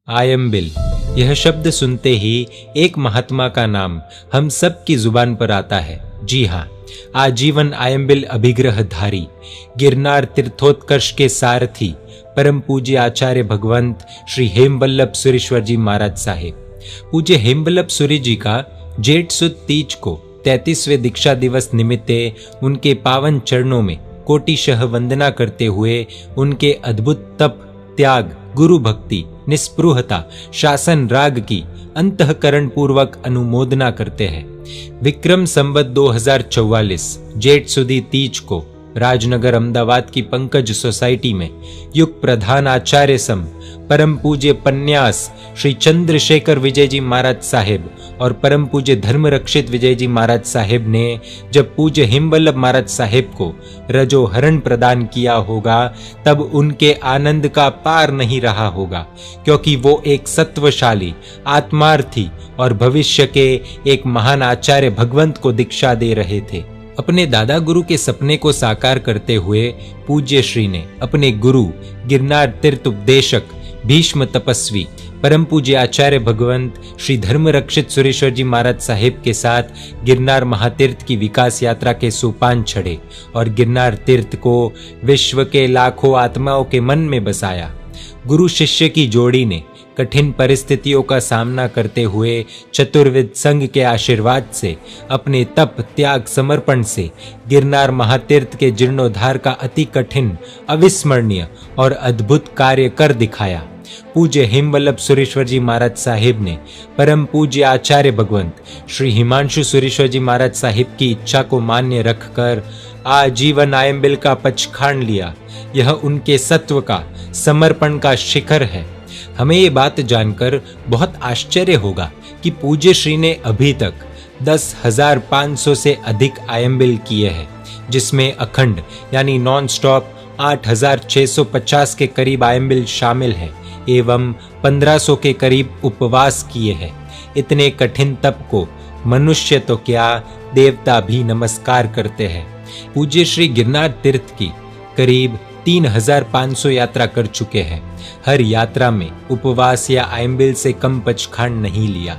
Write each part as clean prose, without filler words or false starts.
आयंबिल, यह शब्द सुनते ही एक महात्मा का नाम हम सब की जुबान पर आता है। जी हाँ, आजीवन आयंबिल अभिग्रहधारी, गिरनार तीर्थोत्कर्ष के सारथी, परम पूज्य आचार्य भगवंत श्री हेमवल्लभ सुरेश्वर जी महाराज साहेब। पूज्य हेमवल्लभ सूरी जी का जेठ सुद तीज को 33वें दीक्षा दिवस निमित्ते उनके पावन चरणों में कोटिशः वंदना करते हुए उनके अद्भुत तप, त्याग, गुरु भक्ति, निस्पृहता, शासन राग की अंतःकरण पूर्वक अनुमोदना करते हैं। विक्रम संवत 2044 जेठ सुदी तीज को राजनगर अहमदाबाद की पंकज सोसाइटी में युग प्रधान आचार्य सम परम पूज्य पन्यास श्री चंद्रशेखर विजय जी महाराज साहेब और परम पूज्य धर्म रक्षित विजय जी महाराज साहेब ने जब पूज्य हेमवल्लभ महाराज साहेब को रजोहरण प्रदान किया होगा, तब उनके आनंद का पार नहीं रहा होगा, क्योंकि वो एक सत्वशाली, आत्मार्थी और भविष्य के एक महान आचार्य भगवंत को दीक्षा दे रहे थे। अपने दादा गुरु के सपने को साकार करते हुए पूज्य श्री ने अपने गुरु गिरनार तीर्थ उपदेशक भीष्म तपस्वी परम पूज्य आचार्य भगवंत श्री धर्म रक्षित सुरेश्वर जी महाराज साहेब के साथ गिरनार महातीर्थ की विकास यात्रा के सोपान चढ़े और गिरनार तीर्थ को विश्व के लाखों आत्माओं के मन में बसाया। गुरु शिष्य की जोड़ी ने कठिन परिस्थितियों का सामना करते हुए चतुर्विद संघ के आशीर्वाद से, अपने तप, त्याग, समर्पण से गिरनार महातीर्थ के जीर्णोद्धार का अति कठिन, अविस्मरणीय और अद्भुत कार्य कर दिखाया। पूज्य हेमवल्लभ सुरेश्वर जी महाराज साहिब ने परम पूज्य आचार्य भगवंत श्री हिमांशु सुरेश्वर जी महाराज साहिब की इच्छा को मान्य रखकर आजीवन आयंबिल का पचखान लिया। यह उनके सत्व का, समर्पण का शिखर है। हमें ये बात जानकर बहुत आश्चर्य होगा कि पूज्य श्री ने अभी तक 10,500 से अधिक आयंबिल किए हैं, जिसमें अखंड यानी नॉन स्टॉप 8,650 के करीब आयंबिल शामिल है एवं 1,500 के करीब उपवास किए हैं। इतने कठिन तप को मनुष्य तो क्या, देवता भी नमस्कार करते हैं। पूज्य श्री गिरनार तीर्थ की करीब 3,500 यात्रा कर चुके हैं। हर यात्रा में उपवास या आयंबिल से कम पचखान नहीं लिया।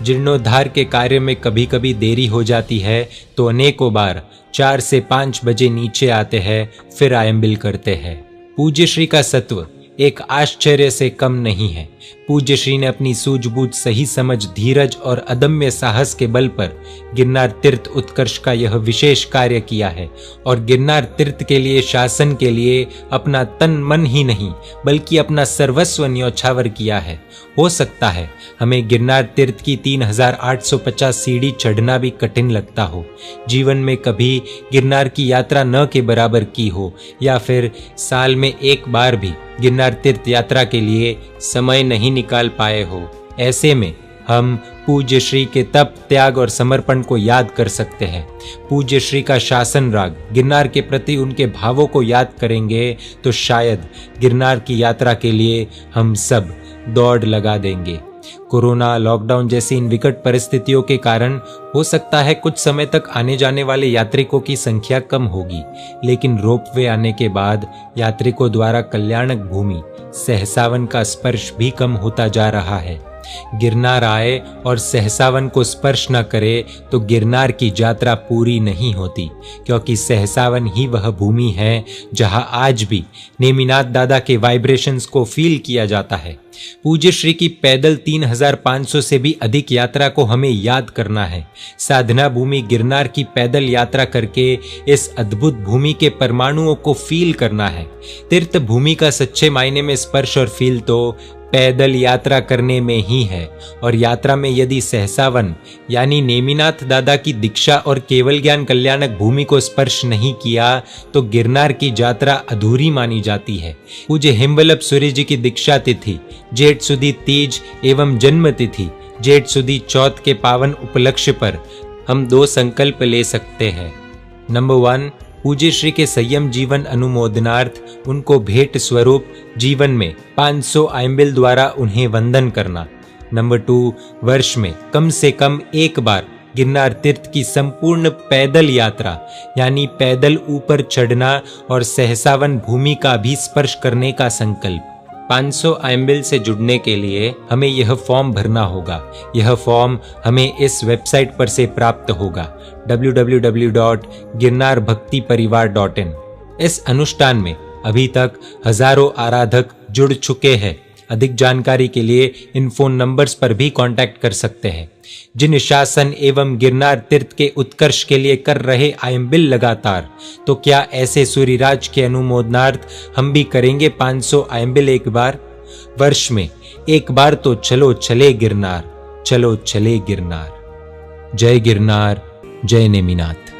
जीर्णोद्धार के कार्य में कभी कभी देरी हो जाती है तो अनेकों बार 4 से 5 बजे नीचे आते हैं, फिर आयंबिल करते हैं। पूज्य श्री का सत्व एक आश्चर्य से कम नहीं है। पूज्य श्री ने अपनी सूझबूझ, सही समझ, धीरज और अदम्य साहस के बल पर गिरनार तीर्थ उत्कर्ष का यह विशेष कार्य किया है और गिरनार तीर्थ के लिए, शासन के लिए अपना तन मन ही नहीं बल्कि अपना सर्वस्व न्यौछावर किया है। हो सकता है हमें गिरनार तीर्थ की 3,850 सीढ़ी चढ़ना भी कठिन लगता हो, जीवन में कभी गिरनार की यात्रा न के बराबर की हो या फिर साल में एक बार भी गिरनार तीर्थ यात्रा के लिए समय नहीं निकाल पाए हो। ऐसे में हम पूज्य श्री के तप, त्याग और समर्पण को याद कर सकते हैं। पूज्य श्री का शासन राग, गिरनार के प्रति उनके भावों को याद करेंगे तो शायद गिरनार की यात्रा के लिए हम सब दौड़ लगा देंगे। कोरोना, लॉकडाउन जैसी इन विकट परिस्थितियों के कारण हो सकता है कुछ समय तक आने जाने वाले यात्रिकों की संख्या कम होगी, लेकिन रोपवे आने के बाद यात्रिकों द्वारा कल्याणक भूमि सहसावन का स्पर्श भी कम होता जा रहा है। गिरनार आए और सहसावन को स्पर्श न करे तो गिरनार की यात्रा पूरी नहीं होती, क्योंकि सहसावन ही वह भूमि है जहां आज भी नेमिनाथ दादा के वाइब्रेशंस को फील किया जाता है। पूज्य श्री की पैदल 3,500 से भी अधिक यात्रा को हमें याद करना है। साधना भूमि गिरनार की पैदल यात्रा करके इस अद्भुत भूमि के परमाणुओं को फील करना है। तीर्थ भूमि का सच्चे मायने में स्पर्श और फील तो पैदल यात्रा करने में ही है, और यात्रा में यदि सहसावन यानी नेमिनाथ दादा की दीक्षा और केवल ज्ञान कल्याणक भूमि को स्पर्श नहीं किया तो गिरनार की यात्रा अधूरी मानी जाती है। पूज्य हेमवल्लभ सूरी जी की दीक्षा तिथि जेठ सुदी तीज एवं जन्म तिथि जेठ सुदी चौथ के पावन उपलक्ष्य पर हम 2 संकल्प ले सकते हैं। नंबर 1, पूज्य श्री के संयम जीवन अनुमोदनार्थ उनको भेंट स्वरूप जीवन में 500 आयंबिल द्वारा उन्हें वंदन करना। नंबर 2, वर्ष में कम से कम एक बार गिरनार तीर्थ की संपूर्ण पैदल यात्रा यानी पैदल ऊपर चढ़ना और सहसावन भूमि का भी स्पर्श करने का संकल्प। 500 IMBIL से जुड़ने के लिए हमें यह फॉर्म भरना होगा। यह फॉर्म हमें इस वेबसाइट पर से प्राप्त होगा www.girnarbhaktiparivar.in। इस अनुष्ठान में अभी तक हजारों आराधक जुड़ चुके हैं। अधिक जानकारी के लिए इन फोन नंबर्स पर भी कांटेक्ट कर सकते हैं। जिन शासन एवं गिरनार तीर्थ के उत्कर्ष के लिए कर रहे IMBIL लगातार, तो क्या ऐसे सूर्यराज के अनुमोदनार्थ हम भी करेंगे 500 IMBIL एक बार? वर्ष में एक बार तो चलो चले गिरनार, चलो चले गिरनार। जय गिरनार, जय नेमिनाथ।